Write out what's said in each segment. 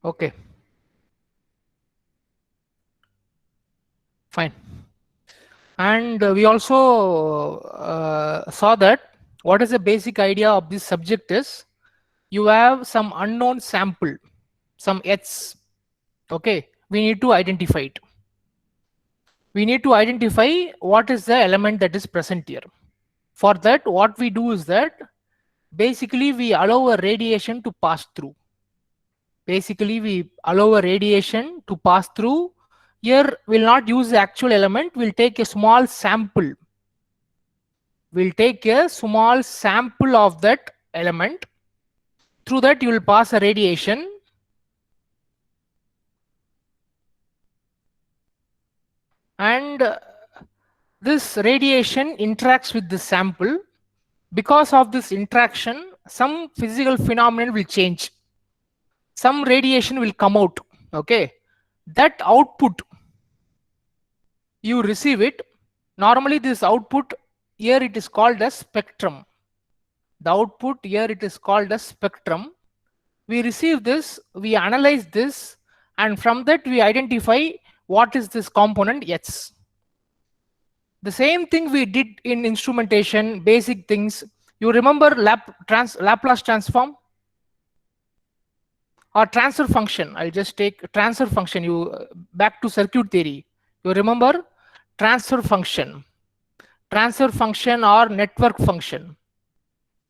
Okay, fine. And we also saw that what is the basic idea of this subject is you have some unknown sample, some H. Okay, we need to identify it. We need to identify what is the element that is present here. For that, what we do is that basically we allow a radiation to pass through. Basically, we allow a radiation to pass through. Here, we'll not use the actual element, we'll take a small sample. We'll take a small sample of that element. Through that, you will pass a radiation. And this radiation interacts with the sample. Because of this interaction, some physical phenomenon will change. Some radiation will come out. Okay, that output you receive it. Normally, this output here it is called as spectrum. The output here it is called as spectrum. We receive this, we analyze this, and from that we identify what is this component H. The same thing we did in instrumentation, basic things. You remember Laplace transform or transfer function? I'll just take transfer function. You back to circuit theory. You remember transfer function or network function.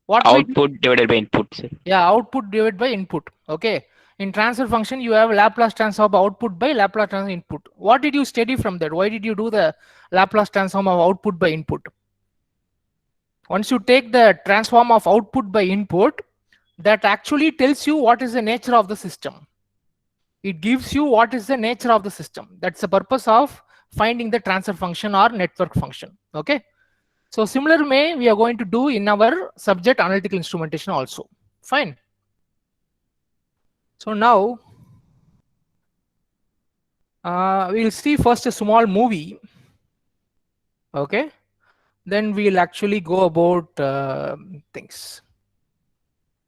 What output divided by input, sir. Yeah, output divided by input. Okay. In transfer function, you have Laplace transform of output by Laplace transform input. What did you study from that? Why did you do the Laplace transform of output by input? Once you take the transform of output by input, that actually tells you what is the nature of the system. It gives you what is the nature of the system. That's the purpose of finding the transfer function or network function. Okay. So similar way we are going to do in our subject analytical instrumentation also. Fine. So now we'll see first a small movie. Okay. Then we'll actually go about things.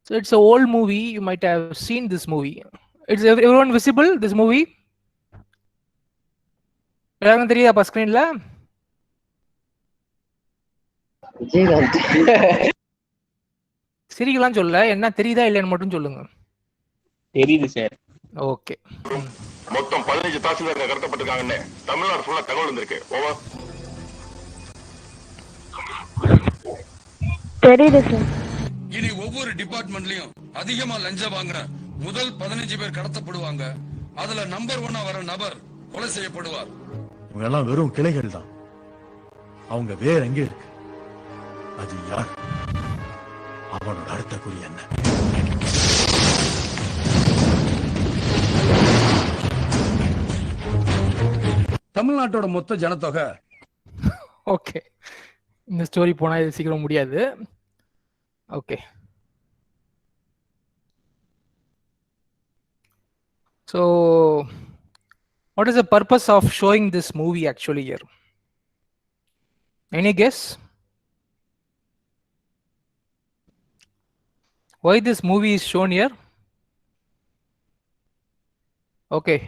So it's an old movie. You might have seen this movie. Is everyone visible? This movie? எல்லாரும் தெரியுதா ஸ்கிரீன்ல? சிரிக்கலாம் சொல்ல, என்ன தெரியுதா இல்லைன்னு மட்டும் சொல்லுங்க. தெரியுது சார். ஓகே. மொத்தம் 15 தாசில்தார் கடத்தப்பட்டிருக்காங்கன்னு தமிழ்நாடு ஃபுல்லா தகவல் வந்திருக்கு. ஓவர். தெரியுது சார். இனி ஒவ்வொரு டிபார்ட்மெண்ட்லயும் அதிகமா லஞ்சம் வாங்குற முதல் 15 பேர் கடத்தப்படுவாங்க. அதுல நம்பர் 1 வர நபர் கொலை செய்யப்படுவார். அவங்க எல்லாம் வெறும் கிளைகள் தான். அவங்க வேற எங்க இருக்கு? அது யார்? அவனோட அடுத்த குறி என்ன? தமிழ்நாட்டோட மொத்த ஜனத்தொகை. ஓகே, இந்த ஸ்டோரி போனா இது சீக்கிரம் முடியாது. Okay, so what is the purpose of showing this movie actually here? Any guess? Why this movie is shown here? Okay,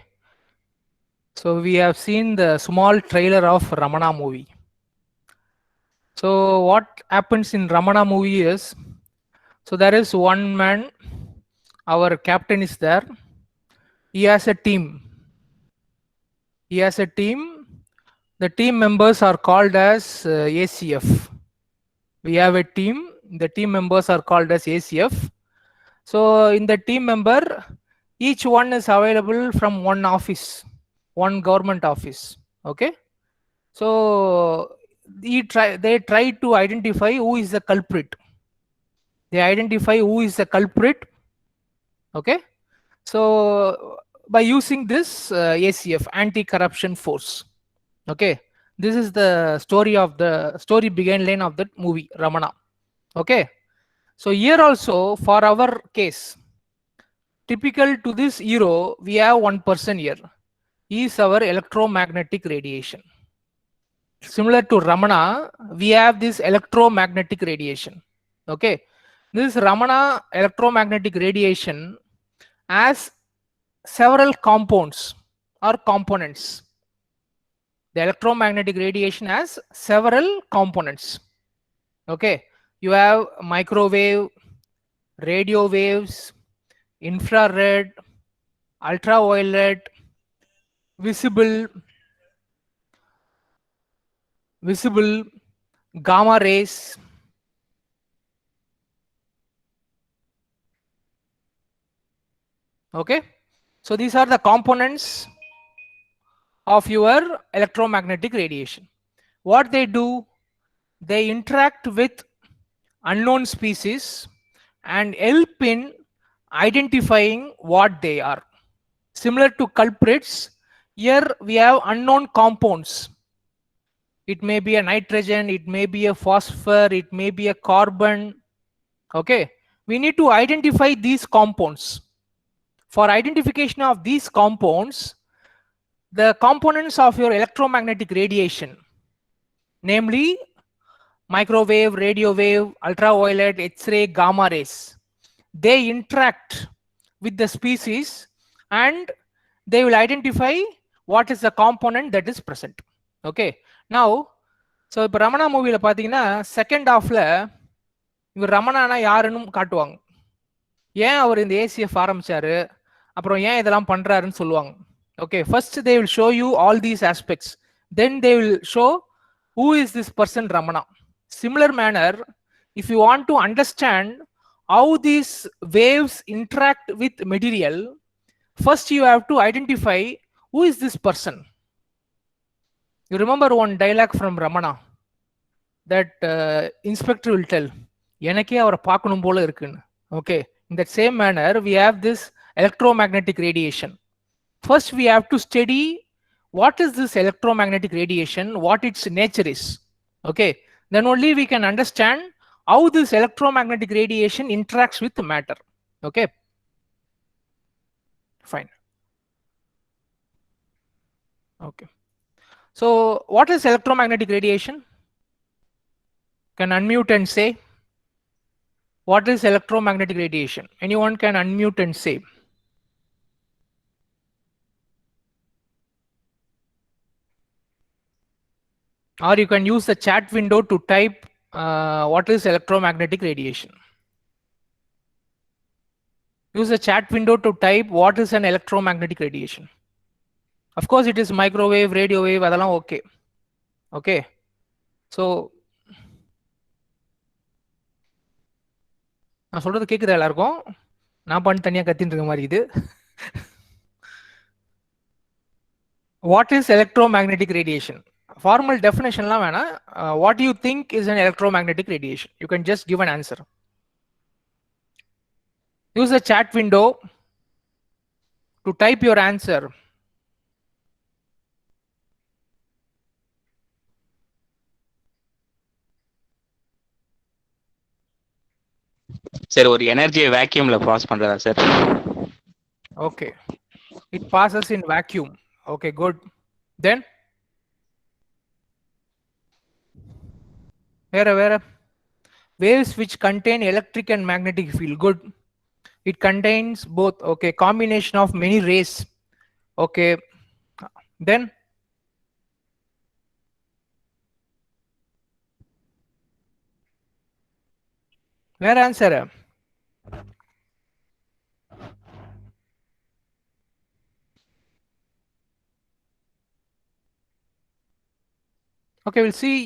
so we have seen the small trailer of Ramana movie. So what happens in Ramana movie is, so there is one man, our captain is there. He has a team. He has a team. The team members are called as ACF. We have a team. The team members are called as ACF. So in the team member, each one is available from one office, one government office. Okay. So they try to identify who is the culprit. They identify who is the culprit. Okay. So by using this ACF, anti-corruption force. Okay, this is the story began line of that movie Ramana. Okay, so here also for our case, typical to this hero, we have one person here. He is our electromagnetic radiation. Similar to Ramana, we have this electromagnetic radiation. Okay, this Ramana electromagnetic radiation has several compounds or components. The electromagnetic radiation has several components. Okay, you have microwave, radio waves, infrared, ultraviolet, visible, gamma rays. Okay, so these are the components of your electromagnetic radiation. What they do, they interact with unknown species and help in identifying what they are. Similar to culprits, here we have unknown compounds. It may be a nitrogen, it may be a phosphor, it may be a carbon. Okay, we need to identify these compounds. For identification of these compounds, the components of your electromagnetic radiation, namely microwave, radio wave, ultraviolet, X-ray, gamma rays, they interact with the species and they will identify what is the component that is present. Okay, now so இப்போ ரமணா மூவில பாத்தீங்கன்னா second ஹாஃப்ல இவர் ரமணானா யாருன்னு காட்டுவாங்க, ஏன் அவர் இந்த ACF ஆரம்பிச்சாரு, அப்புறம் ஏன் இதெல்லாம் பண்றாருன்னு சொல்லுவாங்க. Okay, first they will show you all these aspects, then they will show who is this person Ramana. Similar manner, if you want to understand how these waves interact with material, first you have to identify who is this person. You remember one dialogue from Ramana that inspector will tell, எனக்கே அவரை பார்க்கணும் போல இருக்குன்னு. Okay, in that same manner we have this electromagnetic radiation. First we have to study what is this electromagnetic radiation, what its nature is. Okay, then only we can understand how this electromagnetic radiation interacts with matter. Okay, fine. Okay, so what is electromagnetic radiation? Can unmute and say what is electromagnetic radiation. Anyone can unmute and say. Or you can use the chat window to type what is electromagnetic radiation. Use the chat window to type what is an electromagnetic radiation. Of course, it is microwave, radio wave, adala okay. Okay. So, நான் சொல்றது கேக்குதா எல்லாருக்கும்? நான் பண்ணி தனியா கத்திட்டு இருக்க மாதிரி இது. What is electromagnetic radiation? Formal definition la vena. What do you think is an electromagnetic radiation? You can just give an answer. Use the chat window to type your answer. Sir ஒரு எனர்ஜியை வேக்யூம்ல pass பண்றதா sir? Okay, it passes in vacuum. Okay, good. Then where waves which contain electric and magnetic field. Good, it contains both. Okay, combination of many rays. Okay, then where answer? Okay, we'll see.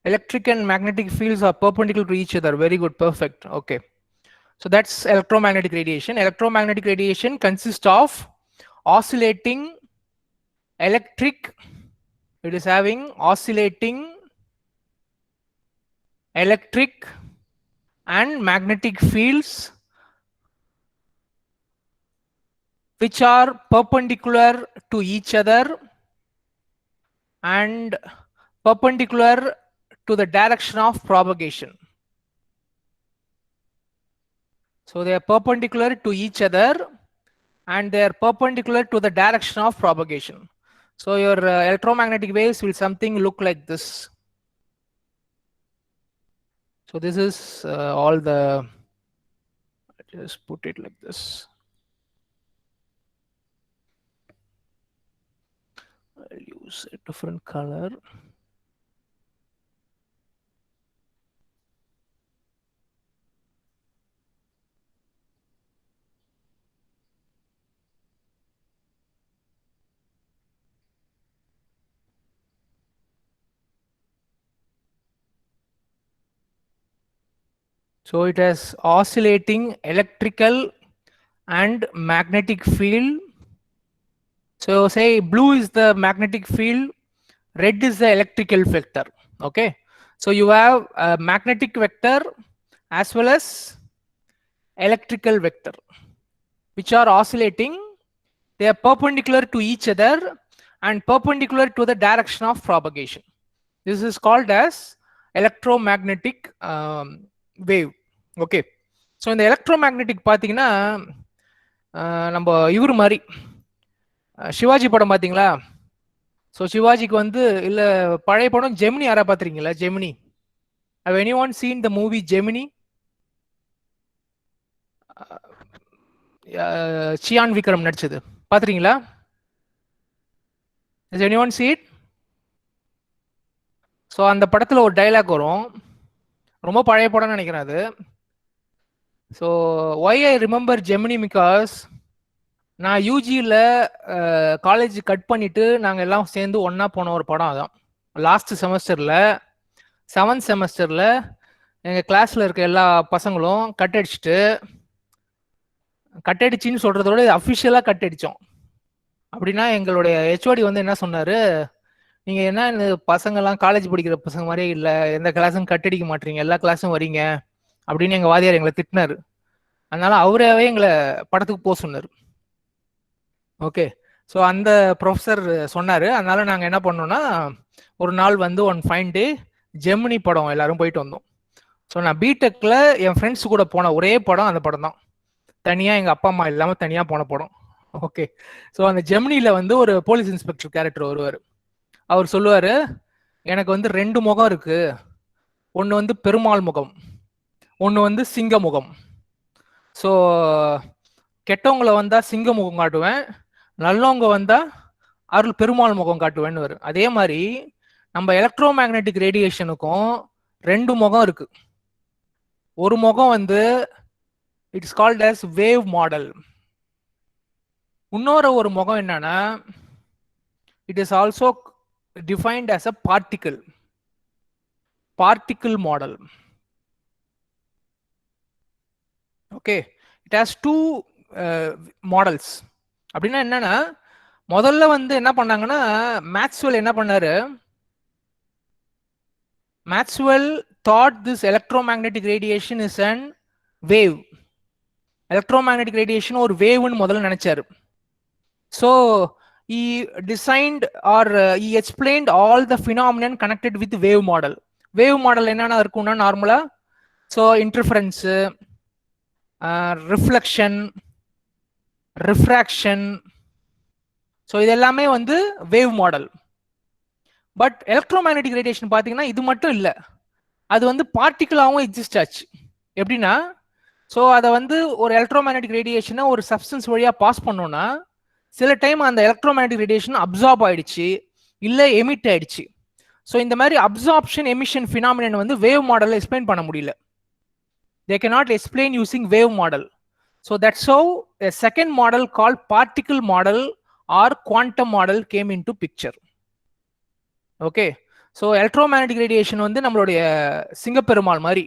Electric and magnetic fields are perpendicular to each other. Very good, perfect. Okay, so that's electromagnetic radiation. Electromagnetic radiation consists of oscillating electric. It is having oscillating electric and magnetic fields which are perpendicular to each other and perpendicular to the direction of propagation. So they are perpendicular to each other and they are perpendicular to the direction of propagation. So your electromagnetic waves will something look like this. So this is all the, just put it like this. choose a different color. So it has oscillating electrical and magnetic field. So say blue is the magnetic field, red is the electrical vector. Okay, so you have a magnetic vector as well as electrical vector, which are oscillating. They are perpendicular to each other and perpendicular to the direction of propagation. This is called as electromagnetic wave. Okay, so in the electromagnetic பாத்தீங்கன்னா நம்ம இவர் மாதிரி சிவாஜி படம் பாத்தீங்களா? So சிவாஜிக்கு வந்து இல்ல பழைய படம் ஜெமினி யாரா பாத்திருக்கீங்களா? Gemini. Have anyone seen the movie Gemini? Chiyaan Vikram நடிச்சது பாத்திருக்கீங்களா? Has anyone see it? So அந்த படத்துல ஒரு டைலாக் வரும், ரொம்ப பழைய படம்னு நினைக்கிறேன் அது. So why I remember Gemini because நான் யூஜியில் காலேஜ் கட் பண்ணிட்டு நாங்கள் எல்லாம் சேர்ந்து ஒன்றா போன ஒரு படம் அதான். லாஸ்ட் செமஸ்டரில் 7th செமஸ்டரில் எங்கள் கிளாஸில் இருக்க எல்லா பசங்களும் கட் அடிச்சின்னு சொல்கிறத விட அஃபிஷியலாக கட் அடித்தோம். அப்படின்னா எங்களுடைய ஹெச்ஓடி வந்து என்ன சொன்னார், நீங்கள் என்ன இந்த பசங்கள்லாம் காலேஜ் படிக்கிற பசங்க மாதிரியே இல்லை, எந்த கிளாஸும் கட் அடிக்க மாட்டீங்க, எல்லா கிளாஸும் வரீங்க அப்படின்னு எங்கள் வாதியார் எங்களை திட்டினார். அதனால அவராகவே எங்களை படத்துக்கு போக சொன்னார். ஓகே, ஸோ அந்த ப்ரொஃபஸர் சொன்னார். அதனால நாங்கள் என்ன பண்ணோம்னா ஒரு நாள் வந்து ஒன் ஃபைன் டே ஜெமினி படம் எல்லாரும் போயிட்டு வந்தோம். ஸோ நான் பிடெக்கில் என் ஃப்ரெண்ட்ஸ் கூட போன ஒரே படம் அந்த படம் தான், தனியாக எங்கள் அப்பா அம்மா இல்லாமல் தனியாக போன படம். ஓகே, ஸோ அந்த ஜெமினியில் வந்து ஒரு போலீஸ் இன்ஸ்பெக்டர் கேரக்டர் வருவார். அவர் சொல்லுவார், எனக்கு வந்து 2 முகம் இருக்கு, ஒன்று வந்து பெருமாள் முகம், ஒன்று வந்து சிங்க முகம். ஸோ கெட்டவங்களை வந்தால் சிங்க முகம் காட்டுவேன், நல்லவங்க வந்தால் அருள் பெருமாள் முகம் காட்டுவேன்னு வரும். அதே மாதிரி நம்ம எலக்ட்ரோ மேக்னெட்டிக் ரேடியேஷனுக்கும் 2 முகம் இருக்கு. ஒரு முகம் வந்து it's called as wave model. இன்னொரு ஒரு முகம் என்னன்னா it is also defined as a particle model. Okay, it has 2 models. அப்படின்னா என்னன்னா முதல்ல வந்து என்ன பண்ணாங்கன்னா மேக்ஸ்வெல் என்ன பண்ணாரு, Maxwell thought this electromagnetic radiation is an wave. electromagnetic radiation ஒரு வேவ்னு முதல்ல நினைச்சாரு. So he designed or he explained all the phenomenon connected with wave model. wave model என்னன்னா இருக்கும்னா நார்மலா so interference, reflection, refraction, so இது எல்லாமே வந்து wave model. But electromagnetic radiation பார்த்தீங்கன்னா இது மட்டும் இல்லை, அது வந்து பார்ட்டிகிளாகவும் எக்ஸிஸ்ட் ஆச்சு. எப்படின்னா ஸோ அதை வந்து ஒரு எலக்ட்ரோமேக்னெட்டிக் ரேடியேஷனை ஒரு சப்ஸ்டன்ஸ் வழியாக பாஸ் பண்ணோன்னா சில டைம் அந்த எலக்ட்ரோமேக்னெட்டிக் ரேடியேஷன் அப்சார்ப் ஆயிடுச்சு இல்லை எமிட் ஆயிடுச்சு. ஸோ இந்த மாதிரி அப்சார்ப்ஷன் எமிஷன் ஃபினாமினன் வந்து வேவ் மாடலில் எக்ஸ்பிளைன் பண்ண முடியல. they cannot explain using wave model. So that's how a second model called particle model or quantum model came into picture. Okay, so electromagnetic radiation வந்து நம்மளுடைய சிங்கப்பெருமாள் மாதிரி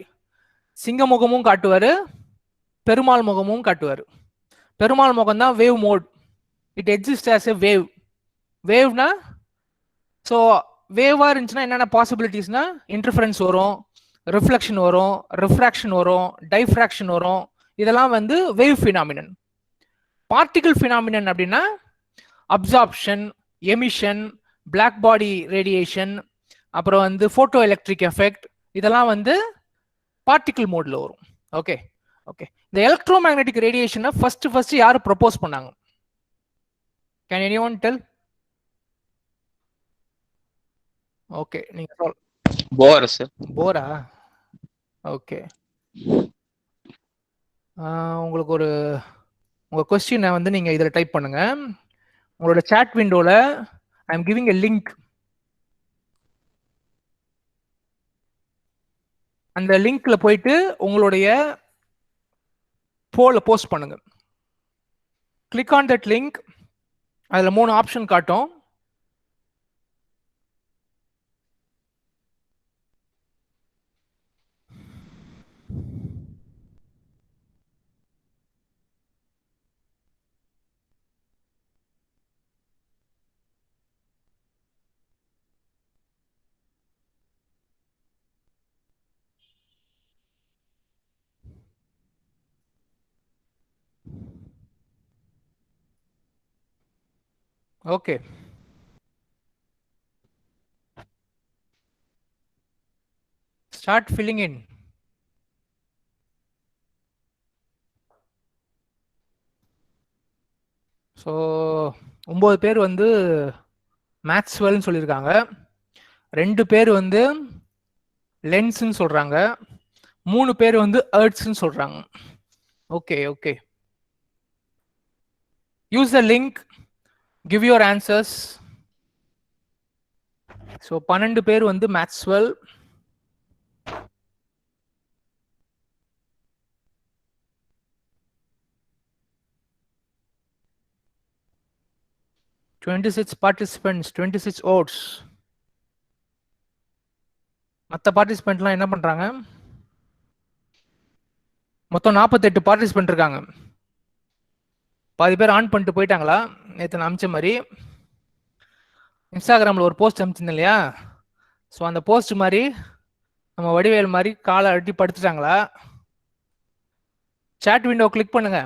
சிங்க முகமும் காட்டுவாரு, பெருமாள் முகமும் காட்டுவாரு. பெருமாள் முகம் தான் wave mode, it exist as a wave. வேவ்னா so வேவா இருந்துச்சுன்னா என்னென்ன பாசிபிலிட்டிஸ்னா இன்டர்ஃபரன்ஸ் வரும், ரிஃப்ளெக்ஷன் வரும், ரிஃப்ராக்ஷன் வரும், டைஃப்ராக்ஷன் வரும். இதெல்லாம் வந்து வேவ் ஃபினாமினன். பார்ட்டிகிள் ஃபினாமினன் அப்படின்னா absorption, emission, black body radiation, அப்புறம் வந்து போட்டோ எலக்ட்ரிக் எஃபெக்ட், இதெல்லாம் வந்து பார்ட்டிகிள் மோட்ல வரும். ஓகே ஓகே, இந்த எலக்ட்ரோமேக்னெட்டிக் ரேடியேஷனை ஃபர்ஸ்ட் யாரு ப்ரொபோஸ் பண்ணாங்க? Can anyone tell? ஓகே, நீங்க சொல். போர் சார். போரா? ஓகே, உங்களுக்கு ஒரு உங்க கொஸ்டினை வந்து நீங்க இதுல டைப் பண்ணுங்க. உங்களோட chat விண்டோல I am giving a link. அந்த லிங்க்ல போயிட்டு உங்களுடைய போல போஸ்ட் பண்ணுங்க. Click on that link. அதுல 3 ஆப்ஷன் காட்டும். Okay. Start filling in. So 9 பேர் வந்து மேக்ஸ்வெல்னு சொல்லியிருக்காங்க, 2 பேர் வந்து லென்ஸ்ன்னு சொல்றாங்க, 3 பேர் வந்து எர்த்ஸ்ன்னு சொல்றாங்க. Okay okay, use the link, give your answers. So 12 பேர் வந்து மேக்ஸ்வெல், 26 participants, 26 votes. மற்ற பார்ட்டிசிபென்ட்லாம் என்ன பண்றாங்க? மொத்தம் 48 பார்ட்டிசிபென்ட் இருக்காங்க. பாதி பேர் ஆன் பண்ணிட்டு போயிட்டாங்களா? நேற்று நான் அமிச்ச மாதிரி இன்ஸ்டாகிராமில் ஒரு போஸ்ட் அமிச்சிருந்தேன் இல்லையா? ஸோ அந்த போஸ்ட் மாதிரி நம்ம வடிவேல் மாதிரி காலை அடி படுத்துட்டாங்களா? சாட் விண்டோ கிளிக் பண்ணுங்க.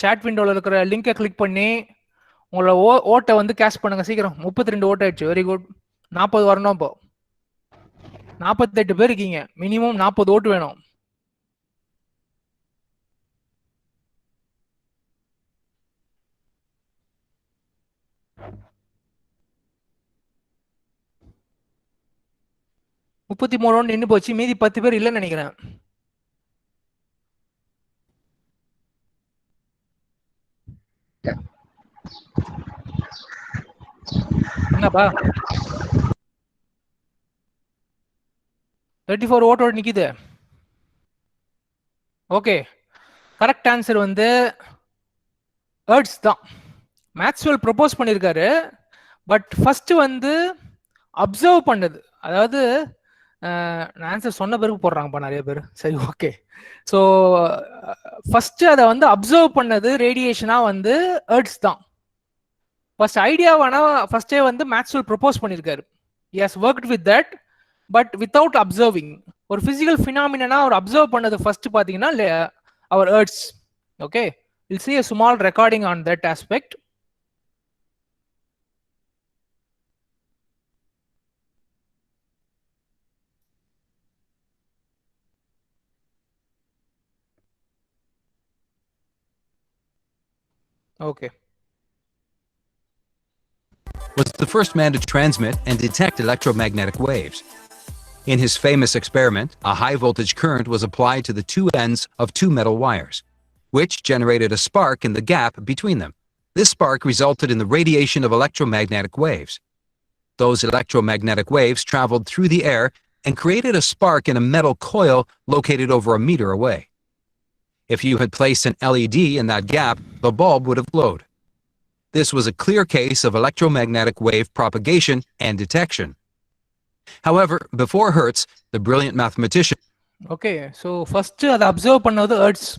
சாட் விண்டோவில் இருக்கிற லிங்கை கிளிக் பண்ணி உங்களோட ஓட்டை வந்து கேஷ் பண்ணுங்க சீக்கிரம். 32 ஓட்டு ஆயிடுச்சு. Very good. 40 வரணும். இப்போ 48 பேர் இருக்கீங்க, மினிமம் 40 ஓட்டு வேணும். முப்பத்தி 3 நின்று போச்சு. மீதி 10 பேர் இல்லைன்னு நினைக்கிறேன். என்னப்பா 34 ஓட்டோட நிக்குது. ஓகே, கரெக்ட் ஆன்சர் வந்து எர்த்ஸ் தான். மேக்ஸ்வெல் ப்ரொபோஸ் பண்ணியிருக்காரு, பட் ஃபர்ஸ்ட் வந்து அப்சர்வ் பண்ணது, அதாவது ஆன்சர் சொன்ன பிறகு போடுறாங்கப்பா நிறைய பேர். சரி, ஓகே. ஸோ ஃபர்ஸ்ட் அதை வந்து அப்சர்வ் பண்ணது ரேடியேஷனா வந்து எர்த்ஸ் தான். ஃபர்ஸ்ட் ஐடியாவானா ஃபர்ஸ்டே வந்து மேக்ஸ்வெல் ப்ரொபோஸ் பண்ணியிருக்காரு. He has worked with that, but without observing. ஒரு பிசிக்கல் ஃபினாமினா அவர் அப்சர்வ் பண்ணது ஃபர்ஸ்ட் பார்த்தீங்கன்னா அவர் Hertz. Okay, will see a small recording on that aspect. Okay. Was the first man to transmit and detect electromagnetic waves. In his famous experiment, a high-voltage current was applied to the two ends of 2 metal wires, which generated a spark in the gap between them. This spark resulted in the radiation of electromagnetic waves. Those electromagnetic waves traveled through the air and created a spark in a metal coil located over a meter away. If you had placed an LED in that gap, the bulb would have glowed. This was a clear case of electromagnetic wave propagation and detection. However, before Hertz, the brilliant mathematician Okay, so first அதை observe பண்ணது earths.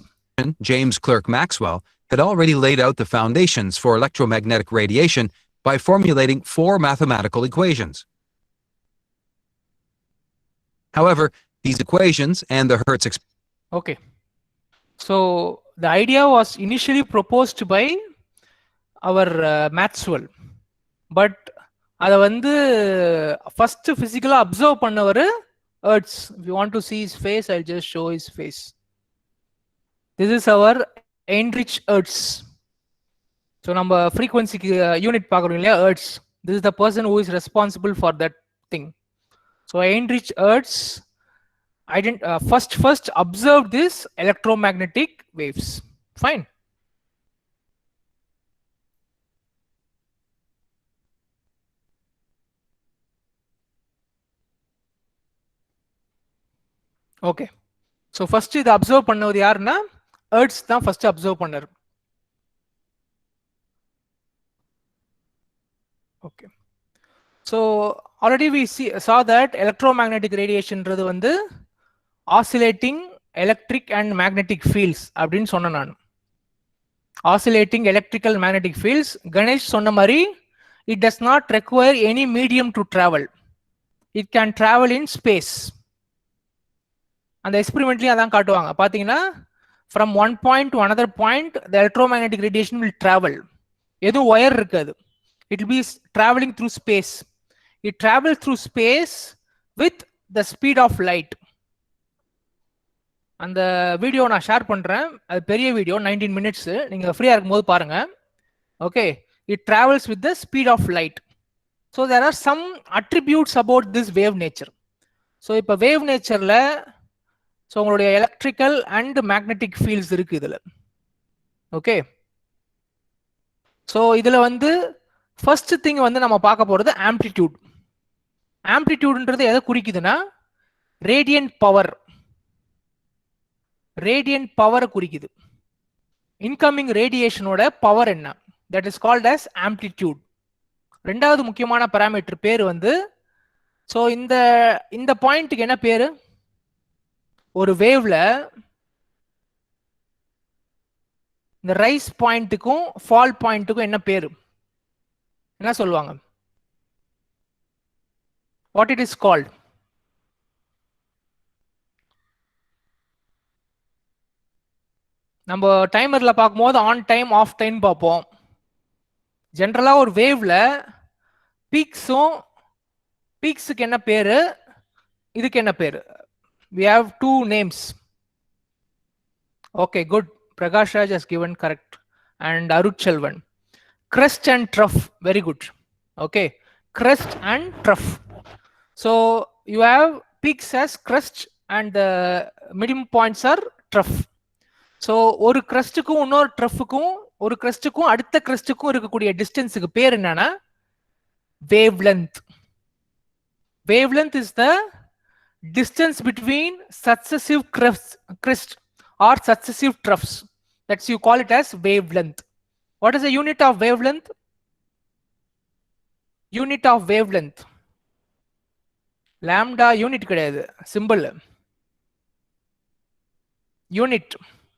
James Clerk Maxwell had already laid out the foundations for electromagnetic radiation by formulating 4 mathematical equations. However, these equations and the Hertz Okay, so the idea was initially proposed by our Maxwell, but அதை வந்து first பிசிக்கலா observe பண்ணவர் earths. If you want to see his face, I'll just show his face. This is our Heinrich Hertz. So நம்ம frequency unit பார்க்குறோம் இல்லையா, earths. This is the person who is responsible for that thing. So Heinrich Hertz first observed this electromagnetic waves. Fine. Okay, so first இதை observe பண்ணது யாருன்னா Hertz தான் first observe பண்ணார். Okay, so already we saw that electromagnetic ரேடியேஷன்ன்றது வந்து oscillating electric and magnetic fields அப்படின்னு சொன்னேன் நான். Oscillating electrical magnetic fields. Ganesh சொன்ன மாதிரி it does not require any medium to travel, it can travel in space. அந்த எக்ஸ்பெரிமெண்ட்லயும் அதான் காட்டுவாங்க. பார்த்தீங்கன்னா from one point to another point the electromagnetic radiation will travel. எதுவும் ஒயர் இருக்காது, it will be traveling through space. It travels through space with the speed of light. அந்த video நான் share பண்றேன், அது பெரிய வீடியோ 19 minutes, நீங்க ஃப்ரீயா இருக்கும்போது பாருங்க. Okay, it travels with the speed of light. So there are some attributes about this wave nature. So இப்போ wave நேச்சர்ல ஸோ உங்களுடைய எலக்ட்ரிக்கல் அண்ட் மேக்னெட்டிக் ஃபீல்ட்ஸ் இருக்கு இதுல. ஓகே, ஸோ இதுல வந்து ஃபர்ஸ்ட் திங் வந்து நம்ம பார்க்க போறது ஆம்ப்ளிடியூட். ஆம்ப்ளிடியூட்ன்றது எதை குறிக்குதுன்னா ரேடியன்ட் பவர். ரேடியன்ட் பவரை குறிக்குது. இன்கமிங் ரேடியேஷனோட பவர் என்ன, that is called as amplitude. ரெண்டாவது முக்கியமான பாராமீட்டர் பேர் வந்து, ஸோ இந்த பாயிண்ட்டுக்கு என்ன பேரு, ஒரு வேவ்ல இந்த ரைஸ் பாயிண்ட்டுக்கும் ஃபால் பாயிண்ட்டுக்கும் என்ன பேரு, என்ன சொல்லுவாங்க, வாட் இட் இஸ் கால்ட்? நம்ம டைமர்ல பார்க்கும்போது ஆன் டைம் ஆஃப் டைம் பார்ப்போம். ஜென்ரலா ஒரு வேவ்ல பீக்ஸுக்கு என்ன பேரு, இதுக்கு என்ன பேரு? We have two names. Okay, good. Prakash Raj has given correct, and Arutchelvan. Crest and trough, very good. Okay, crest and trough. So you have peaks as crest and the medium points are trough. So ஒரு crestக்கும் இன்னொரு troughக்கும் ஒரு crestக்கும் அடுத்த crestக்கும் இருக்கக்கூடிய டிஸ்டன்ஸுக்கு பேர் என்னன்னா wavelength. Wavelength is the distance between successive crest or successive troughs. That's you call it as wavelength. What is the unit of wavelength? Unit of wavelength. Lambda unit கிடையாது, symbol.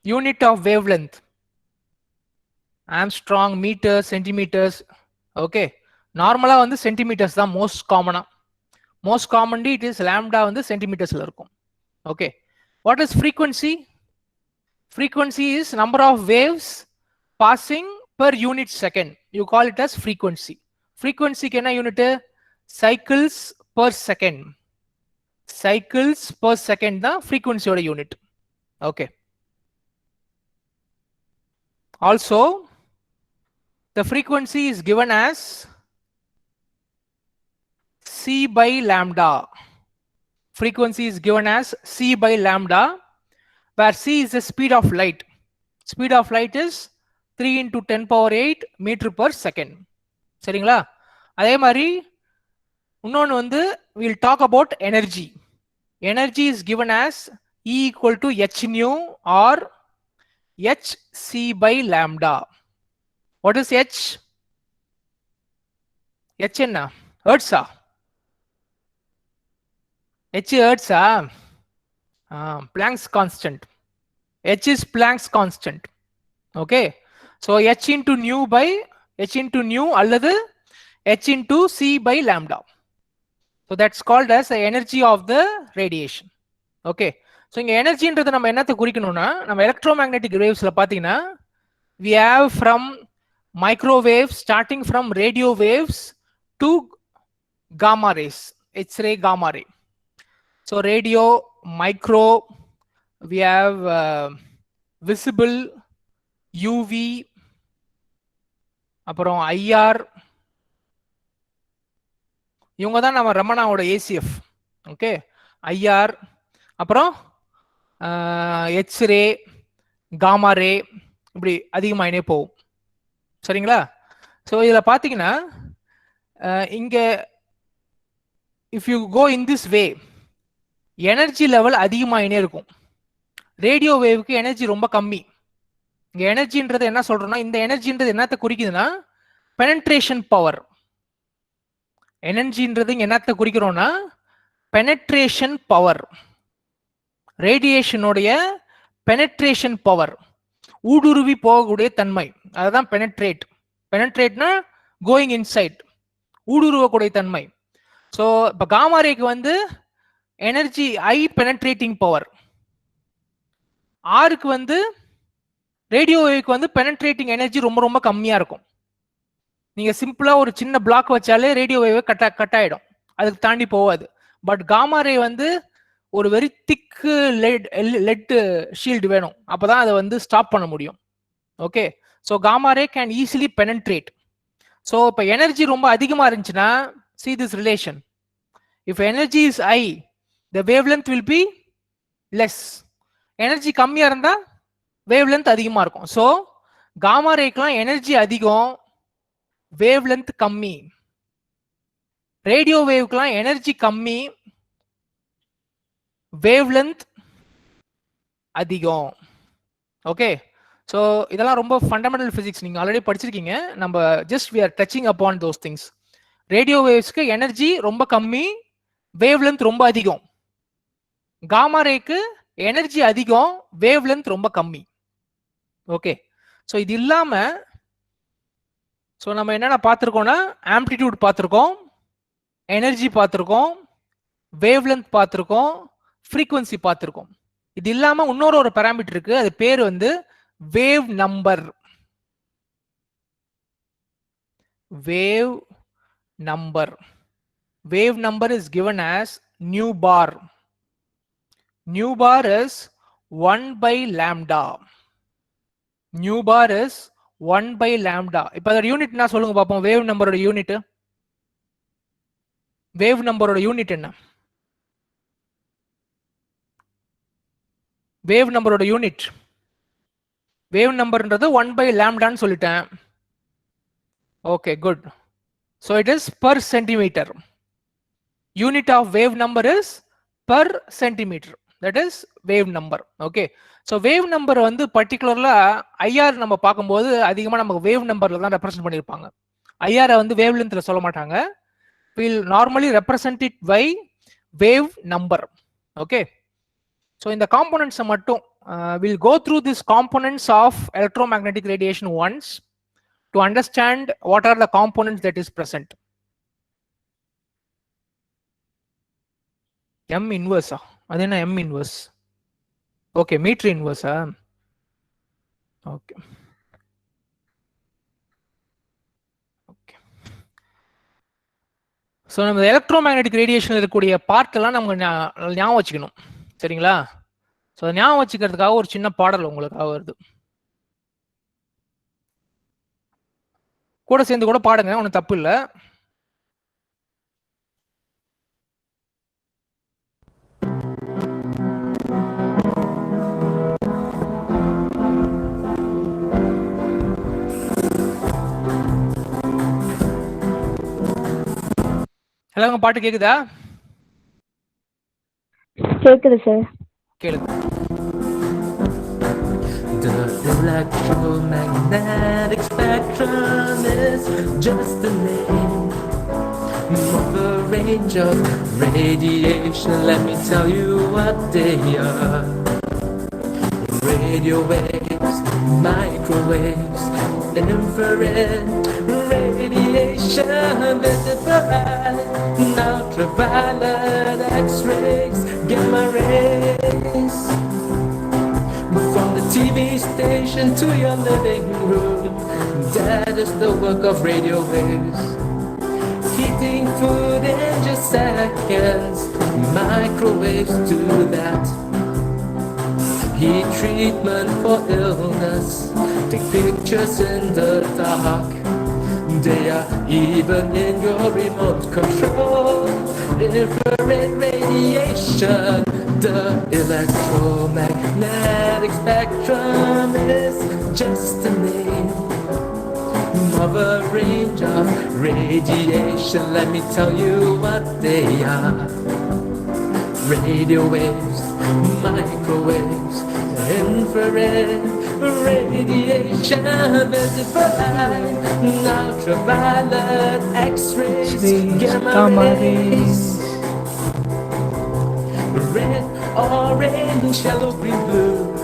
Unit of wavelength. Armstrong, meters, centimeters. Okay, நார்மலா வந்து centimetres தான் most காமனா. Most commonly it is lambda வந்து சென்டிமீட்டர்ஸ்ல இருக்கும். Okay, what is frequency? Frequency is number of waves passing per unit second. You call it as frequency. Frequency க்கு என்ன unit? cycles per second. Cycles per second தான் frequency-யோட unit. Okay, also the frequency is given as c by lambda. Frequency is given as c by lambda, where c is the speed of light. Speed of light is 3 into 10 power 8 meter per second. சரிங்களா? அதே மாதிரி இன்னொன்று வந்து we'll talk about energy. Energy is given as E equal to h nu or h c by lambda. What is h? h என்ன? Hertz-ஆ? h hertz-ஆ? Planck's constant. h is Planck's constant. Okay, so h into nu by h into nu அல்லது h into c by lambda. So that's called as the energy of the radiation. Okay, so இங்க எனர்ஜின்றது நம்ம என்னத்தை குறிக்கணும்னா, நம்ம electromagnetic வேவ்ஸ்ல பாத்தீங்கன்னா we have from microwaves, starting from radio waves to gamma rays, X-ray, gamma ray. So radio, micro, we have visible, UV, அப்புறம் IR. இவங்க தான் நம்ம ரமணாவோட ACF. ஓகே, IR, அப்புறம் எக்ஸ்ரே, காமா ரே, இப்படி அதிகமாயினே போகும். சரிங்களா? ஸோ இதில் பார்த்தீங்கன்னா இங்கே if you go in this way, energy level அதிகமாயினே இருக்கும். ரேடியோ வேவுக்கு எனர்ஜி ரொம்ப கம்மி. இங்க எனர்ஜின்றது என்ன சொல்றோம்னா, இந்த எனர்ஜின்றது என்னத்தை குறிக்குதுன்னா பெனட்ரேஷன் பவர். எனர்ஜின்றது இங்க என்னத்தை குறிக்கிறோம்னா பெனட்ரேஷன் பவர். ரேடியேஷனுடைய பெனட்ரேஷன் பவர், ஊடுருவி போகக்கூடிய தன்மை, அதுதான் பெனட்ரேட். பெனட்ரேட்னா கோயிங் இன்சைட், ஊடுருவக்கூடிய தன்மை. ஸோ இப்போ காமாரேக்கு வந்து எனர்ஜி ஐ பெனட்ரேட்டிங் பவர், ஆருக்கு வந்து ரேடியோ வேவுக்கு வந்து பெனட்ரேட்டிங் எனர்ஜி ரொம்ப ரொம்ப கம்மியா இருக்கும். நீங்க சிம்பிளா ஒரு சின்ன பிளாக் வச்சாலே ரேடியோ வேவ் கட் ஆயிடும், அதுக்கு தாண்டி போகாது. பட் காமாரே வந்து ஒரு வெரி திக் லெட் ஷீல்டு வேணும், அப்பதான் அதை வந்து ஸ்டாப் பண்ண முடியும். Okay, so காமாரே can easily penetrate. So இப்போ எனர்ஜி ரொம்ப அதிகமா இருந்துச்சுன்னா see this relation, if energy is high the wavelength will be less. Energy கம்மியா இருந்தா வேவ்லென்த் அதிகமா இருக்கும். ஸோ காமா ரேக்கெல்லாம் எனர்ஜி அதிகம், வேவ்லென்த் கம்மி. ரேடியோ வேவ்க்கெல்லாம் எனர்ஜி கம்மி, வேவ்லென்த் அதிகம். ஓகே, ஸோ இதெல்லாம் ரொம்ப ஃபண்டமெண்டல் ஃபிசிக்ஸ், நீங்க ஆல்ரெடி படிச்சிருக்கீங்க. நம்ம just we are touching upon those things. Radio வேவ்ஸ்க்கு எனர்ஜி ரொம்ப கம்மி, வேவ்லென்த் ரொம்ப அதிகம். காமா ரேக்கு எனர்ஜி அதிகம், வேவ்லென்த் ரொம்ப கம்மி. ஓகே, ஸோ இது இல்லாம ஸோ நம்ம என்னென்ன பார்த்துருக்கோம்னா ஆம்ப்ளிடியூட் பார்த்துருக்கோம், எனர்ஜி பார்த்துருக்கோம், வேவ்லென்த் பார்த்துருக்கோம், ஃப்ரீக்வன்சி பார்த்துருக்கோம். இது இல்லாம இன்னொரு ஒரு பாராமீட்டர் இருக்கு, அது பேர் வந்து wave number. Wave number. Wave number is given as nu bar. Nu bar is 1 by lambda. Nu bar is 1 by lambda. இப்ப அதோட யூனிட் என்ன சொல்லுங்க பாப்போம். வேவ் நம்பரோட யூனிட், வேவ் நம்பரோட யூனிட் என்ன? வேவ் நம்பரோட யூனிட், வேவ் நம்பர்ன்றது 1 by lambda ன்னு சொல்லிட்டேன். Okay, good. So it is per centimeter. Unit of wave number is per centimeter. That is wave number. Okay. So wave number வந்து particularly IR நம்ம பார்க்கும்போது அதிகமா நம்ம wave numberல தான் ரெப்ரசென்ட் பண்ணிருப்பாங்க. IR வந்து wave lengthல சொல்ல மாட்டாங்க. We'll normally represent it by wave number. Okay. So இந்த components மட்டும் we'll go through these components of electromagnetic radiation once to understand what are the components that is present. M inverse, adena M inverse. Okay, meter inverse. Okay. Okay. So நம்ம electromagnetic radiation இருக்கக்கூடிய part எல்லாம் நம்ம ஞாபகம் வச்சுக்கணும், சரிங்களா? So ஞாபகம் வச்சுக்கிறதுக்காக ஒரு சின்ன பாடல் உங்களுக்காக வருது, கூட சேர்ந்து கூட பாடுங்க, ஒன்றும் தப்பு இல்லை. ஹலோ, உங்க பாட்டு கேக்குதா? கேக்குது சார். கேளுங்க. The electromagnetic spectrum is just a name of a range of radiation. Let me tell you what they are. Radio waves, microwaves, infrared radiation, visible, ultraviolet, X-rays, gamma rays. From the TV station to your living room, that is the work of radio waves. Heating food in just seconds, microwaves do that. Heat treatment for illness, take pictures in the dark. They are even in your remote control. Infrared radiation, the electromagnetic spectrum is just a name of a range of radiation. Let me tell you what they are. radio waves, microwaves, infrared radiation, visible light, ultraviolet, X-rays, gamma rays, red, orange, yellow, green, blue,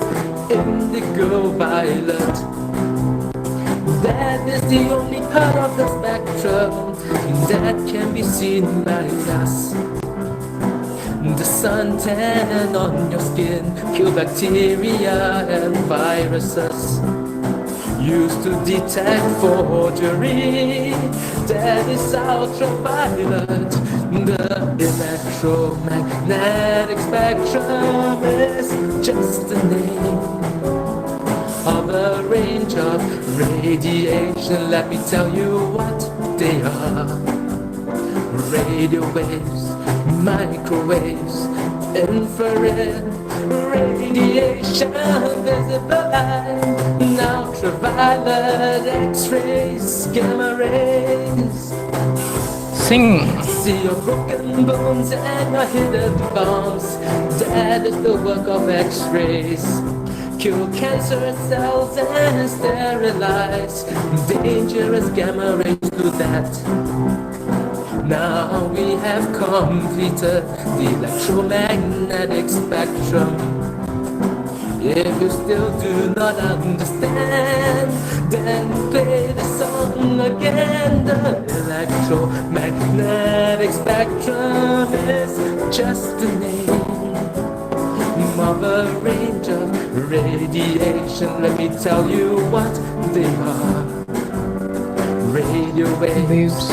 indigo, violet. That is the only part of the spectrum that can be seen by us. The suntan on your skin kill bacteria and viruses. Used to detect forgery, that is ultraviolet. The electromagnetic spectrum is just a name of a range of radiation. Let me tell you what they are. Radio waves, microwaves, infrared radiation, visible light, ultraviolet, X-rays, gamma rays. Sing. See your broken bones and your hidden bombs. That is the work of X-rays. Kill cancer cells and sterilize dangerous gamma rays. Do that. Now we have completed the electromagnetic spectrum. If you still do not understand, then play the song again. The electromagnetic spectrum is just a name of a range of radiation. Let me tell you what they are. Radio waves,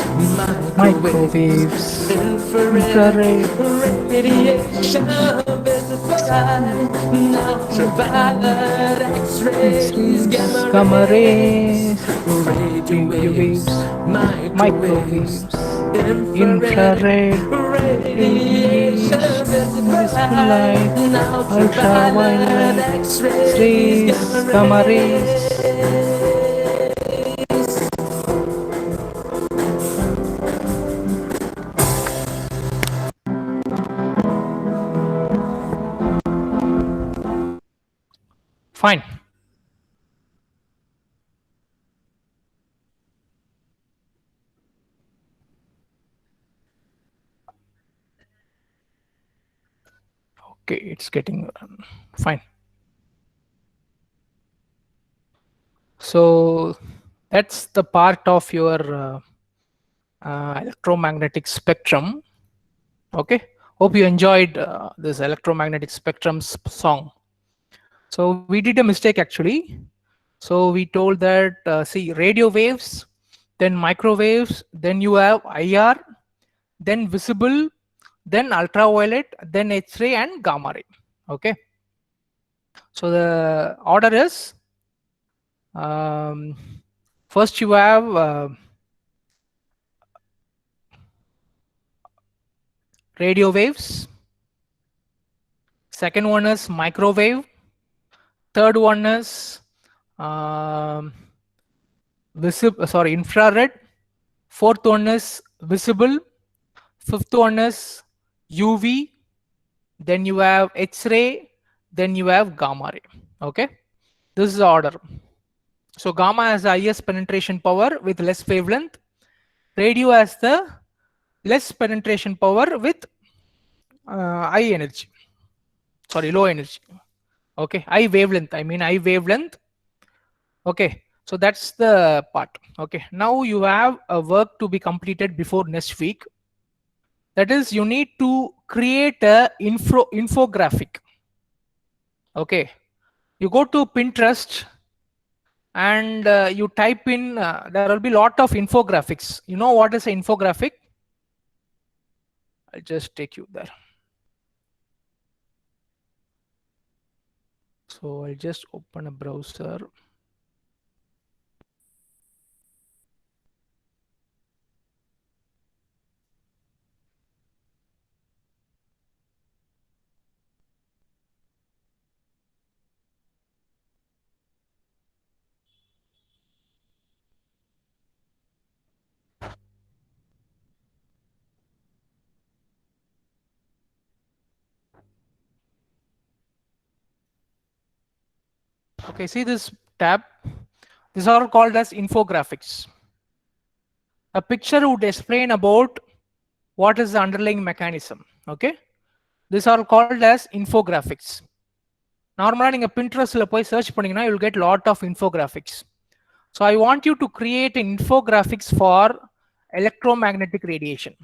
microwaves, infrared radiation, visible light, ultraviolet, X-rays, gamma rays, radio waves, microwaves, infrared radiation, visible light, ultraviolet, X-rays, gamma rays. Fine. Okay, it's getting fine. So that's the part of your electromagnetic spectrum. Okay, hope you enjoyed this electromagnetic spectrum song. So we did a mistake actually. So we told that see radio waves, then microwaves, then you have IR, then visible, then ultraviolet, then X-ray and gamma ray. Okay. So the order is first you have radio waves, second one is microwave, third one is infrared, fourth one is visible, fifth one is UV, then you have X-ray, then you have gamma ray. Okay, this is the order. So gamma has the highest penetration power with less wavelength. Radio has the less penetration power with high energy. Sorry, low energy. Okay, high wavelength. I mean high wavelength. Okay, so that's the part. Okay, now you have a work to be completed before next week. That is, you need to create a infographic. Okay, you go to Pinterest and you type in. There will be a lot of infographics. You know what is an infographic? I'll just take you there. So I'll just open a browser. Okay, see this tab. These are called as infographics. A picture would explain about what is the underlying mechanism. Okay, these are called as infographics. Normally, in Pinterest, search pannina, you will get lot of infographics. So I want you to create an infographics for electromagnetic radiation.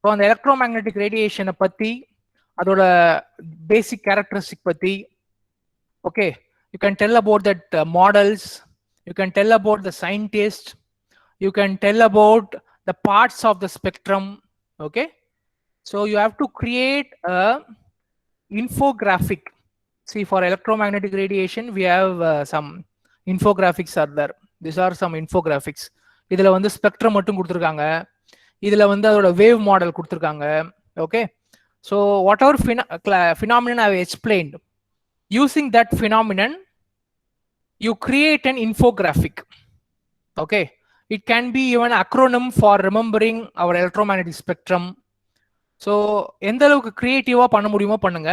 So on the electromagnetic radiation patti, adoda basic characteristic patti, okay, you can tell about that models, you can tell about the scientists, you can tell about the parts of the spectrum, okay. So you have to create a infographic. See, for electromagnetic radiation, we have some infographics are there. These are some infographics. இதுல வந்து spectrum மட்டும் கொடுத்திருக்காங்க. இதுல வந்து அதோட wave model கொடுத்திருக்காங்க. Okay, so whatever phenomenon I have explained, using that phenomenon you create an infographic. Okay, it can be even an acronym for remembering our electromagnetic spectrum. So எந்த அளவுக்கு கிரியேட்டிவா பண்ண முடியுமோ பண்ணுங்க.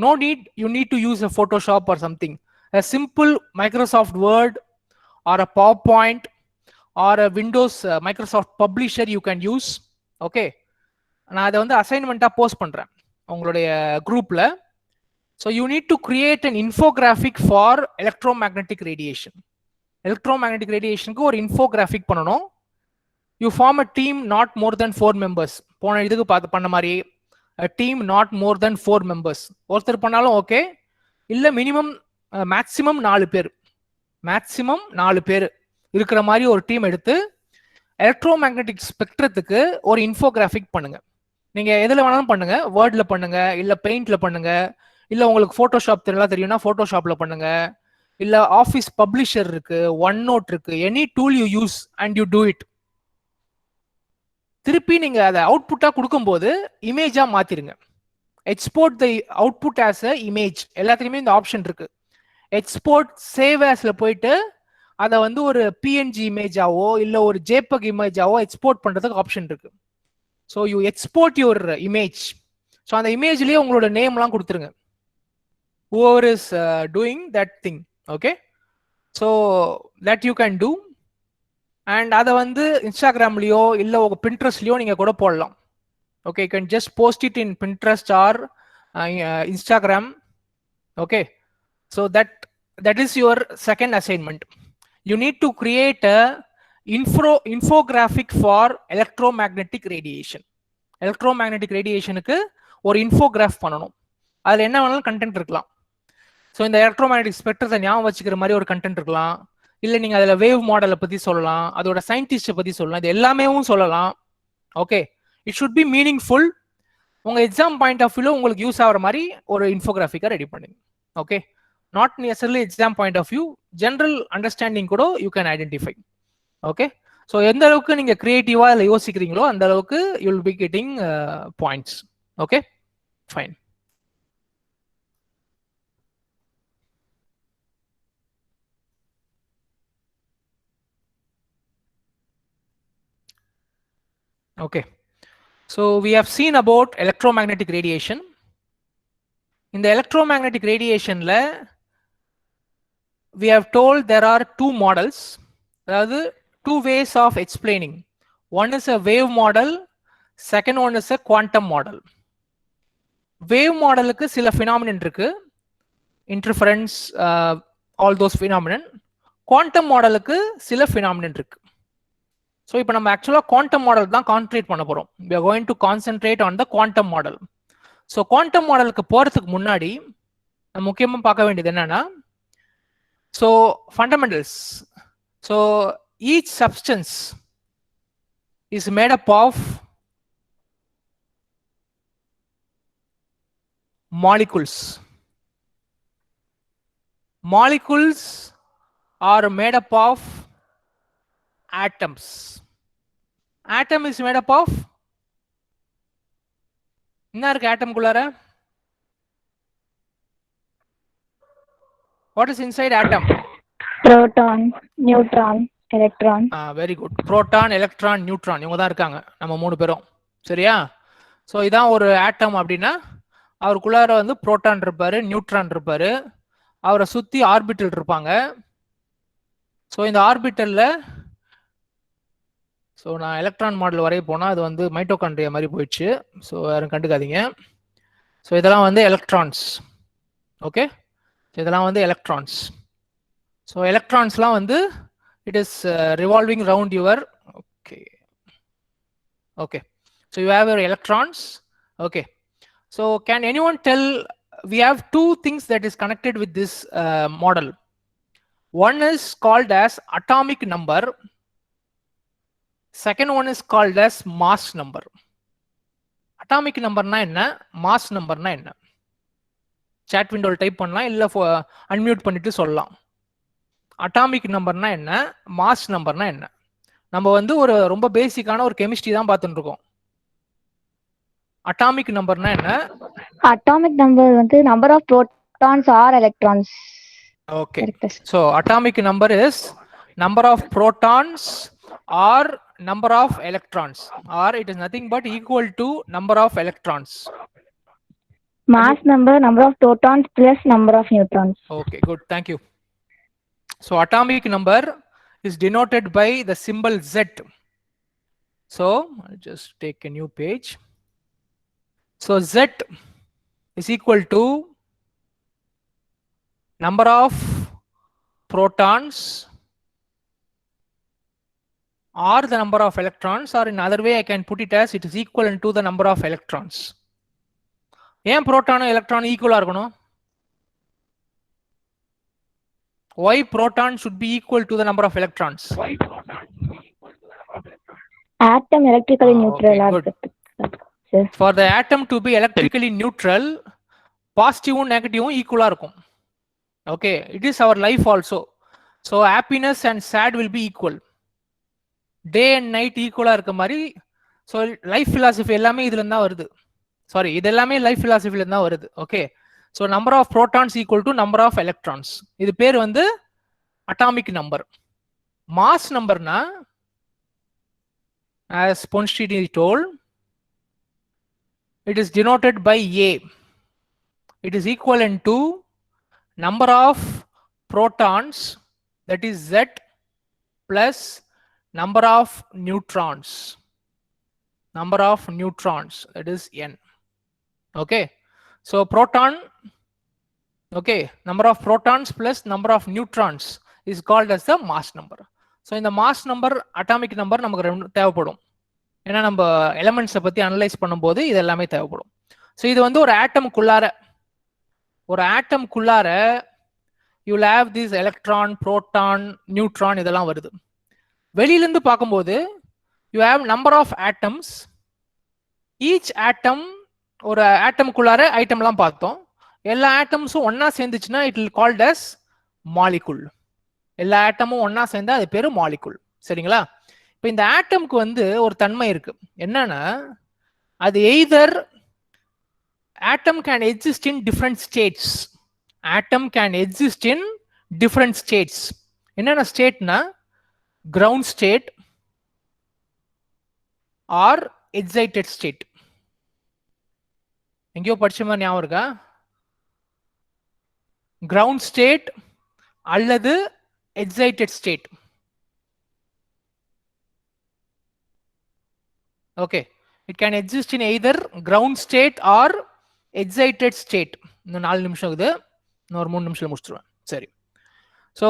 No need you need to use a Photoshop or something. A simple Microsoft Word or a PowerPoint or a Windows Microsoft Publisher you can use. Okay, நான் அதை வந்து அசைன்மெண்ட்டா post பண்றேன் உங்களுடைய குரூப்ல. So you need to create an infographic for electromagnetic radiation. Electromagnetic radiation க்கு ஒரு infographic பண்ணனும். You form a team not more than 4 members. போன இதுக்கு பண்ண மாதிரி a team not more than 4 members. ஒருத்தர் பண்ணாலும் ஓகே, இல்ல மினிமம் மேக்ஸிமம் 4 பேர், மேக்ஸிமம் 4 பேர் இருக்கிற மாதிரி ஒரு டீம் எடுத்து எலக்ட்ரோமேக்னெட்டிக் ஸ்பெக்ட்ரத்துக்கு ஒரு இன்ஃபோகிராஃபிக் பண்ணுங்க. நீங்க எதுல வேணாலும் பண்ணுங்க, வேர்ட்ல பண்ணுங்க, இல்ல பெயிண்ட்ல பண்ணுங்க, இல்ல உங்களுக்கு போட்டோஷாப் தெரியலாம் தெரியும்னா போட்டோஷாப்ல பண்ணுங்க, இல்ல ஆஃபீஸ் பப்ளிஷர் இருக்கு, ஒன் நோட் இருக்கு, any tool you use and you do it. திருப்பி நீங்க அதை அவுட்புட்டா கொடுக்கும்போது இமேஜா மாத்திருங்க. Export the output as a image. எல்லாத்துலயுமே இந்த ஆப்ஷன் இருக்கு. எக்ஸ்போர்ட் சேவ் ஆஸ்ல போயிட்டு அதை வந்து ஒரு பிஎன்ஜி இமேஜாவோ இல்ல ஒரு ஜேபக் இமேஜாவோ எக்ஸ்போர்ட் பண்றதுக்கு ஆப்ஷன் இருக்கு. So you export your image. So அந்த இமேஜ்லயே உங்களோட நேம்லாம் கொடுத்துருங்க. whoever is doing that thing. Okay, so that you can do. And அதை வந்து இன்ஸ்டாகிராம்லயோ இல்ல உங்க பின்ட்ரெஸ்ட்லயோ நீங்க கூட போடலாம். Okay, you can just post it in Pinterest or Instagram. Okay, so that is your second assignment. You need to create a infographic for electromagnetic radiation. Electromagnetic radiationக்கு ஒரு இன்ஃபோகிராஃப் பண்ணணும். அதுல என்ன வேணாலும் கண்டென்ட் இருக்கலாம். ஸோ இந்த எலக்ட்ரோமேக்னெட்டிக் ஸ்பெக்ட்ரத்தை ஞாபகம் வச்சுக்கிற மாதிரி ஒரு கண்டென்ட் இருக்கலாம், இல்லை நீங்கள் அதில் வேவ் மாடலை பற்றி சொல்லலாம், அதோட சயின்டிஸ்ட்டை பற்றி சொல்லலாம், இது எல்லாமேவும் சொல்லலாம். Okay, it should be meaningful. உங்கள் எக்ஸாம் பாயிண்ட் ஆஃப் வியூவில் உங்களுக்கு யூஸ் ஆகிற மாதிரி ஒரு இன்ஃபோகிராஃபிக்காக ரெடி பண்ணுங்க. Okay, not necessarily exam point of view, general understanding கூட you can identify. Okay, so எந்த அளவுக்கு நீங்கள் கிரியேட்டிவாக அதில் யோசிக்கிறீங்களோ அந்த அளவுக்கு you will be getting points. Okay, fine. Okay, so we have seen about electromagnetic radiation. In the electromagnetic radiation la we have told there are two models, அதாவது two ways of explaining. One is a wave model, second one is a quantum model. Wave model க்கு சில phenomenon இருக்கு, interference, all those phenomenon. Quantum model க்கு சில phenomenon இருக்கு. So இப்போ நம்ம ஆக்சுவலா குவாண்டம் மாடல் தான் கான்சென்ட்ரேட் பண்ண போறோம். we are going to concentrate on the quantum model. So quantum மாடலுக்கு போறதுக்கு முன்னாடி நம்ம முக்கியமா பார்க்க வேண்டியது என்னன்னா, so fundamentals. So each substance is made up of molecules. Molecules are made up of atoms. Atom is made up of என்ன இருக்கு atom குள்ளார? What is inside atom? Proton, neutron, electron. Very good. Proton, electron, neutron இவங்க தான் இருக்காங்க, நம்ம மூணு பேரும். சரியா? So இதான் ஒரு ஆட்டம் அப்படின்னா அவருக்குள்ளார வந்து புரோட்டான் இருப்பாரு, நியூட்ரான் இருப்பாரு, அவரை சுற்றி ஆர்பிட்டல் இருப்பாங்க. ஸோ இந்த ஆர்பிட்டலில் ஸோ நான் எலக்ட்ரான் மாடல் வரைய போனால் அது வந்து மைட்டோகாண்ட்ரியா மாதிரி போயிடுச்சு. ஸோ யாரும் கண்டுக்காதீங்க. ஸோ இதெல்லாம் வந்து எலக்ட்ரான்ஸ். ஓகே, இதெல்லாம் வந்து எலக்ட்ரான்ஸ். ஸோ எலக்ட்ரான்ஸ்லாம் வந்து it is revolving round your okay. So you have your electrons. Okay, so can anyone tell, we have two things that is connected with this model. One is called as atomic number, second one is called as mass number. Atomic number na enna, mass number na enna? Chat window type பண்ணலாம், இல்ல unmute பண்ணிட்டு சொல்லலாம். Atomic நம்பர்னா என்ன, mass நம்பர்னா என்ன? நம்ம வந்து ஒரு ரொம்ப பேசிக்கான ஒரு கெமிஸ்ட்ரி தான் பார்த்துட்டு இருக்கோம். அட்டாமிக் நம்பர்னா என்ன? அட்டாமிக் நம்பர் வந்து number of protons or electrons. Okay, so atomic number is number of protons or number of electrons, or it is nothing but equal to number of electrons. Mass number, number of protons plus number of neutrons. Okay, good, thank you. So atomic number is denoted by the symbol Z. So I'll just take a new page. So Z is equal to number of protons or the number of electrons, or in other way I can put it as it is equivalent to the number of electrons. ஏன் proton electron equal இருக்கணும்? Why proton should be equal to the number of electrons? Atom electrically neutral. Okay, for the atom to be electrically neutral, positive and negative equal இருக்கும். Okay, it is our life also. So happiness and sad will be equal. Day and night equal இருக்க மாதிரி. So life philosophy எல்லாமே இதுல இருந்தா வருது. Sorry, இது எல்லாமே life philosophy இருந்தா வருது. Okay, so number of protons equal to number of electrons. இது பேர் வந்து atomic number. Mass number na, as Ponstein told, it is denoted by A. It is equivalent to number of protons, that is Z, plus number of neutrons. Number of neutrons, that is N. Okay, so proton, okay, number of protons plus number of neutrons is called as the mass number. So in the mass number, atomic number நமக்கு தேவைப்படும். ஏன்னா நம்ம எலிமெண்ட்ஸை பற்றி analyse பண்ணும்போது இது எல்லாமே தேவைப்படும். So இது வந்து ஒரு ஆட்டம்குள்ளார you will have this electron, proton, neutron இதெல்லாம் வருது. வெளியிலேருந்து பார்க்கும்போது you have number of atoms. Each atom, ஒரு ஆட்டம்குள்ளார ஐட்டம்லாம் பார்த்தோம். எல்லா ஆட்டம்ஸும் ஒன்னா சேர்ந்துச்சுன்னா it will called as molecule. எல்லா ஆட்டமும் ஒன்னா சேர்ந்தா அது பேரு மாலிகுல். சரிங்களா? இப்போ இந்த ஆட்டம்க்கு வந்து ஒரு தன்மை இருக்கு. என்னன்னா, அது either atom can exist in different states. Atom can exist in different states. என்னென்ன ஸ்டேட்னா, ground state or excited state. எங்கேயோ படிச்ச மாதிரி ஞாபகம் இருக்கா? கிரவுண்ட் ஸ்டேட் அல்லது excited state. Okay, it can exist in either ground state or excited state. இன்னும் 4 நிமிஷம் இருக்குது, இன்னொரு 3 நிமிஷத்துல முடிச்சிடுவேன். சரி, ஸோ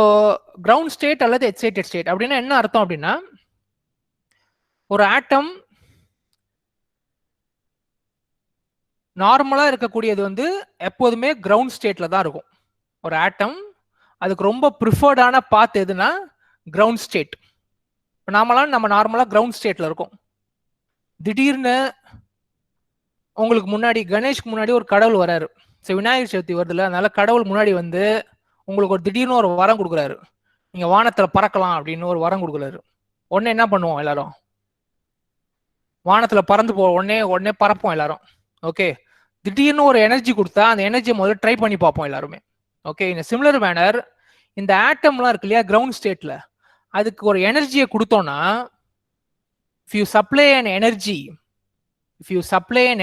கிரவுண்ட் ஸ்டேட் அல்லது எக்ஸைட்டட் ஸ்டேட் அப்படின்னா என்ன அர்த்தம் அப்படின்னா, ஒரு ஆட்டம் நார்மலா இருக்கக்கூடியது வந்து எப்போதுமே கிரவுண்ட் ஸ்டேட்ல தான் இருக்கும். ஒரு ஆட்டம் அதுக்கு ரொம்ப ப்ரிஃபர்டான பாத் எதுனா கிரவுண்ட் ஸ்டேட். இப்போ நம்ம நார்மலா கிரவுண்ட் ஸ்டேட்ல இருக்கோம். திடீர்னு உங்களுக்கு முன்னாடி, கணேஷ்க்கு முன்னாடி ஒரு கடவுள் வராரு. சரி, விநாயகர் சதுர்த்தி வருதுல்ல, அதனால கடவுள் முன்னாடி வந்து உங்களுக்கு ஒரு திடீர்னு ஒரு வரம் கொடுக்குறாரு. நீங்க வானத்துல பறக்கலாம் அப்படின்னு ஒரு வரம் கொடுக்குறாரு. உடனே என்ன பண்ணுவோம் எல்லாரும்? வானத்துல பறந்து உடனே பறப்போம் எல்லாரும். ஓகே, திடீர்னு ஒரு எனர்ஜி கொடுத்தா அந்த எனர்ஜியை முதல்ல ட்ரை பண்ணி பார்ப்போம் எல்லாருமே. ஓகே, இந்த சிமிலர் மேனர் இந்த ஆட்டம்லாம் இருக்கு இல்லையா கிரவுண்ட் ஸ்டேட்ல, அதுக்கு ஒரு எனர்ஜியை கொடுத்தோம்னா, if you supply an energy, if you supply an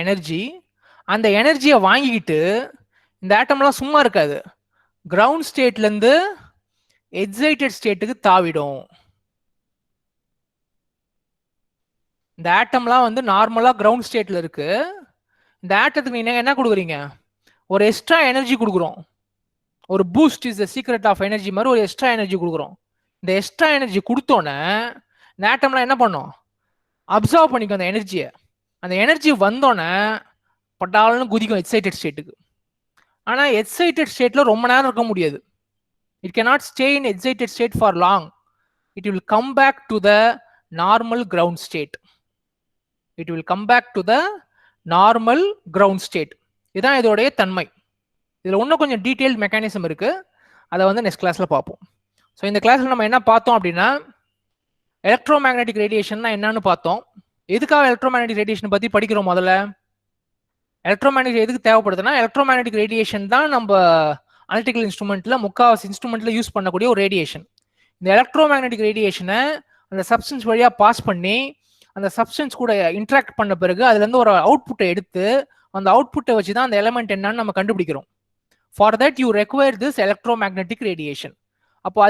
energy, அந்த எனர்ஜியை வாங்கிக்கிட்டு இந்த ஆட்டம்லாம் சும்மா இருக்காது, கிரவுண்ட் ஸ்டேட்லேருந்து எக்ஸைட்டட் ஸ்டேட்டுக்கு தாவிடும். இந்த ஆட்டம்லாம் வந்து நார்மலாக கிரவுண்ட் ஸ்டேட்டில் இருக்கு. இந்த ஆட்டத்துக்கு நீங்கள் என்ன கொடுக்குறீங்க, ஒரு எக்ஸ்ட்ரா எனர்ஜி கொடுக்குறோம். ஒரு boost is the secret of energy மாதிரி ஒரு எக்ஸ்ட்ரா எனர்ஜி கொடுக்குறோம். இந்த எக்ஸ்ட்ரா எனர்ஜி கொடுத்தோன்னே இந்த ஆட்டம்லாம் என்ன பண்ணும், அப்சர்வ் பண்ணிக்கும் அந்த எனர்ஜியை. அந்த எனர்ஜி வந்தோடனே பட்டாலும் குதிக்கும் எக்ஸைட்டட் ஸ்டேட்டுக்கு. ஆனால் எக்ஸைட்டட் ஸ்டேட்டில் ரொம்ப நேரம் இருக்க முடியாது. It cannot stay in excited state for long. It will come back to the normal ground state. It will come back to the normal ground state. இதுதான் இதோடைய தன்மை. இதில் இன்னும் கொஞ்சம் டீட்டெயில் மெக்கானிசம் இருக்குது, அதை வந்து நெக்ஸ்ட் கிளாஸில் பார்ப்போம். ஸோ இந்த கிளாஸில் நம்ம என்ன பார்த்தோம் அப்படின்னா, எலக்ட்ரோ மேக்னெட்டிக் ரேடியேஷன்னா என்னன்னு பார்த்தோம். எதுக்காக எலக்ட்ரோ மேக்னெட்டிக் ரேடியேஷன் பற்றி படிக்கிறோம்? முதல்ல எலக்ட்ரோ மேக்னெட்டிக் எதுக்கு தேவைப்படுதுன்னா, எலக்ட்ரோ மேக்னெட்டிக் ரேடியேஷன் தான் நம்ம அனலிட்டிக்கல் இன்ஸ்ட்ருமெண்ட்டில் முக்கால்வாசி இன்ஸ்ட்ருமெண்ட்டில் யூஸ் பண்ணக்கூடிய ஒரு ரேடியேஷன். இந்த எலக்ட்ரோ மேக்னெட்டிக் ரேடியேஷனை அந்த சப்ஸ்டன்ஸ் வழியாக பாஸ் பண்ணி அந்த சப்ஸ்டன்ஸ் கூட இன்ட்ராக்ட் பண்ண பிறகு அதுலேருந்து ஒரு அவுட்புட்டை எடுத்து அந்த அவுட்புட்டை வச்சு தான் அந்த எலமெண்ட் என்னன்னு நம்ம கண்டுபிடிக்கிறோம். For that you require this electro magnetic radiation. அப்போ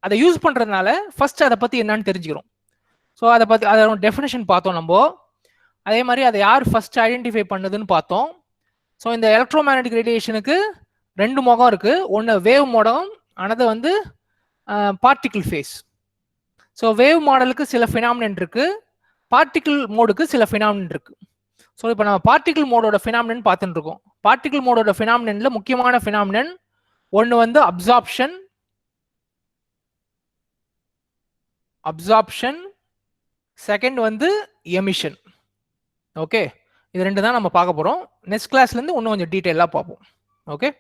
அதை யூஸ் பண்ணுறதுனால ஃபர்ஸ்ட் அதை பற்றி என்னன்னு தெரிஞ்சுக்கிறோம். ஸோ அதை பற்றி அதோட டெஃபினேஷன் பார்த்தோம் நம்ம. அதே மாதிரி அதை யார் ஃபர்ஸ்ட் ஐடென்டிஃபை பண்ணதுன்னு பார்த்தோம். ஸோ இந்த எலக்ட்ரோ மேக்னெட்டிக் ரேடியேஷனுக்கு ரெண்டு முகம் இருக்குது. ஒன்று வேவ் மோடம், ஆனது வந்து பார்ட்டிகிள் ஃபேஸ். ஸோ வேவ் மாடலுக்கு சில ஃபினாமினன் இருக்குது, பார்ட்டிகிள் மோடுக்கு சில ஃபினாமினன் இருக்குது. ஸோ இப்போ நம்ம பார்ட்டிகிள் மோடோட ஃபினாமினன் பார்த்துட்டு இருக்கோம். பார்ட்டிகிள் மோடோட ஃபினாமினனில் முக்கியமான ஃபினாமினன் ஒன்று வந்து அப்சார்ப்ஷன், செகண்ட் வந்து எமிஷன். ஓகே, இது ரெண்டு தான் நம்ம பார்க்க போகிறோம். நெக்ஸ்ட் கிளாஸ்லேருந்து இன்னும் கொஞ்சம் டீட்டெயிலாக பார்ப்போம். Okay,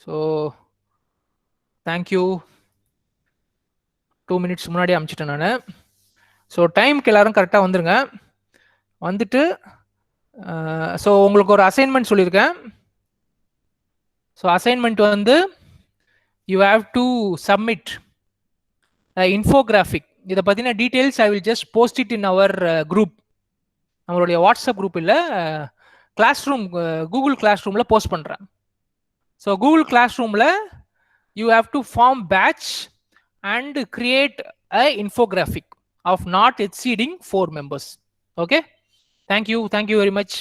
so thank you. 2 minutes முன்னாடி அனுப்பிச்சிட்டேன் நான். ஸோ டைமுக்கு எல்லாரும் கரெக்டாக வந்துருங்க. வந்துட்டு ஸோ உங்களுக்கு ஒரு அசைன்மெண்ட் சொல்லியிருக்கேன். ஸோ அசைன்மெண்ட் வந்து you have to submit infographic. இதை பற்றின details I will just post it in our group. நம்மளுடைய வாட்ஸ்அப் குரூப் இல்லை, கிளாஸ் ரூம், கூகுள் கிளாஸ் ரூமில் போஸ்ட் பண்ணுறேன். ஸோ கூகுள் கிளாஸ் ரூமில் you have to form batch and create a infographic of not exceeding 4 members. Okay, thank you very much.